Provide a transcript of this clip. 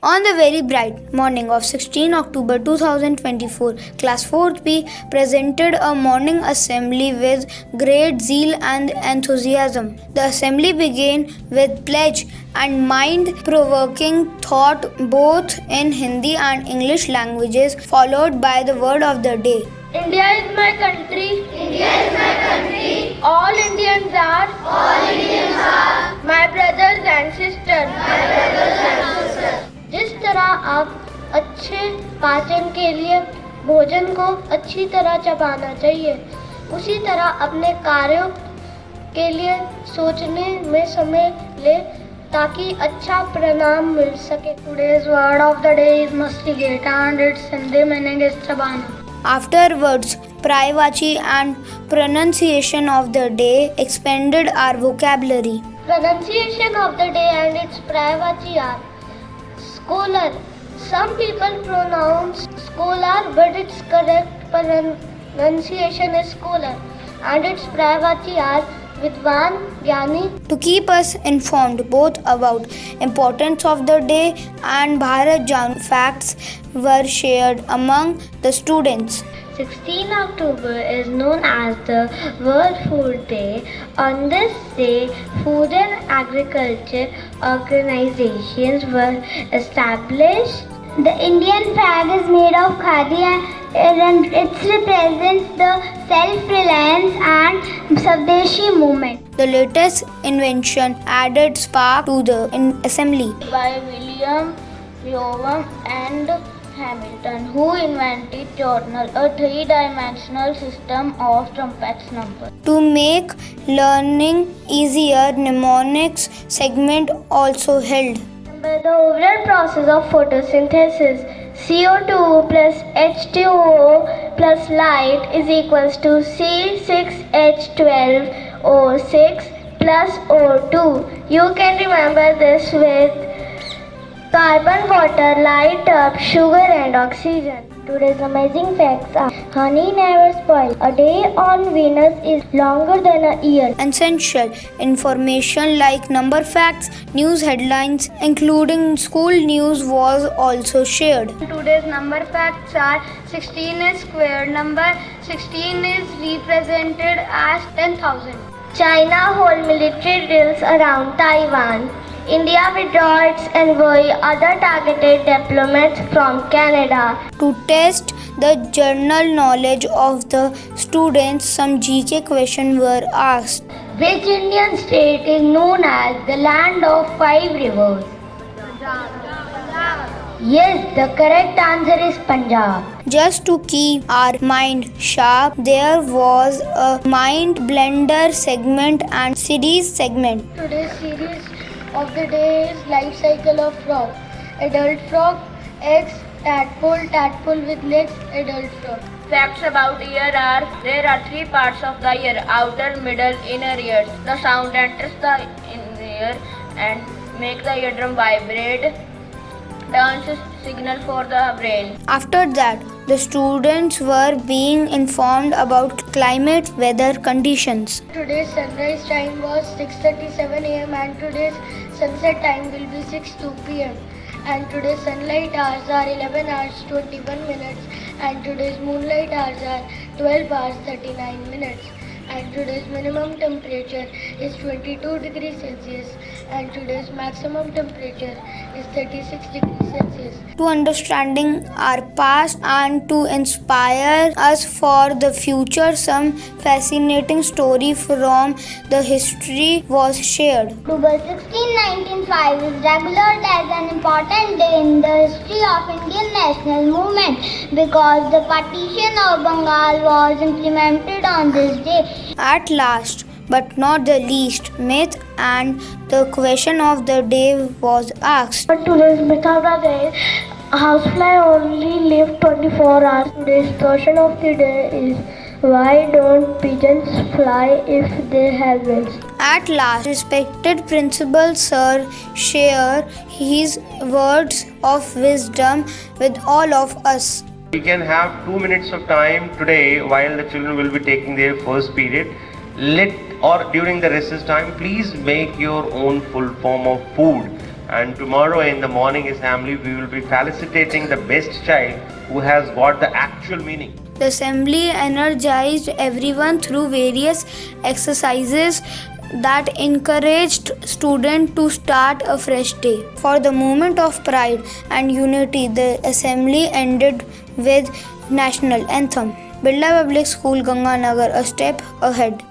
On the very bright morning of 16 October 2024, Class 4B presented a morning assembly with great zeal and enthusiasm. The assembly began with pledge and mind-provoking thought both in Hindi and English languages, followed by the word of the day. India is my country. India is my country. All Indians are. All Indians are. My brothers and sisters. My brothers and sisters. जिस तरह आप अच्छे पाचन के लिए भोजन को अच्छी तरह चबाना चाहिए, उसी तरह अपने कार्यों के लिए सोचने में समय ले ताकि अच्छा परिणाम मिल सके. Today's word of the day is mastigate and its Hindi meaning is चबाना. Afterwards, Prayavachi and pronunciation of the day expanded our vocabulary. Pronunciation of the day and its Prayavachi are scholar. Some people pronounce scholar, but its correct pronunciation is scholar. And its Prayavachi are Vidwan, Gyani. To keep us informed both about importance of the day and Bharat Jano facts were shared among the students. 16 October is known as the World Food Day. On this day, food and agriculture organizations were established. The Indian flag is made of khadi and it represents the self-reliance and Swadeshi movement. The latest invention added spark to the assembly. By William Yovam and Hamilton, who invented journal, a three-dimensional system of trumpets number. To make learning easier, mnemonics segment also held. By the overall process of photosynthesis, CO2 plus H2O plus light is equals to C6H12O6 plus O2. You can remember this with carbon, water, light, earth, sugar and oxygen. Today's amazing facts are: honey never spoils. A day on Venus is longer than a year. Essential information like number facts, news headlines, including school news was also shared. Today's number facts are: 16 is square number. 16 is represented as 10,000. China hold military drills around Taiwan. India withdraw its envoy, other targeted diplomats from Canada. To test the general knowledge of the students, some GK questions were asked. Which Indian state is known as the land of five rivers? Yes, the correct answer is Punjab. Just to keep our mind sharp, there was a mind blender segment and series segment. Today's series of the day is life cycle of frog. Adult frog, eggs, tadpole, tadpole with legs, adult frog. Facts about ear are: there are three parts of the ear: outer, middle, inner ears. The sound enters the ear and makes the eardrum vibrate, turns a signal for the brain. After that, the students were being informed about climate weather conditions. Today's sunrise time was 6:37 a.m. and today's sunset time will be 6:02 p.m. And today's sunlight hours are 11 hours 21 minutes and today's moonlight hours are 12 hours 39 minutes. And today's minimum temperature is 22 degrees Celsius and today's maximum temperature is 36 degrees Celsius. To understanding our past and to inspire us for the future, some fascinating story from the history was shared. October 16, 1905 is regulated as an important day in the history of Indian national movement because the partition of Bengal was implemented on this day. At last, but not the least, myth and the question of the day was asked. Today's myth of the day: housefly only live 24 hours. Today's question of the day is: why don't pigeons fly if they have wings? At last, respected Principal Sir share his words of wisdom with all of us. We can have 2 minutes of time today while the children will be taking their first period. During the recess time, please make your own full form of food And tomorrow in the morning assembly, we will be felicitating the best child who has got the actual meaning. The assembly energized everyone through various exercises that encouraged students to start a fresh day. For the moment of pride and unity, the assembly ended with national anthem. Birla Public School, Ganganagar, a step ahead.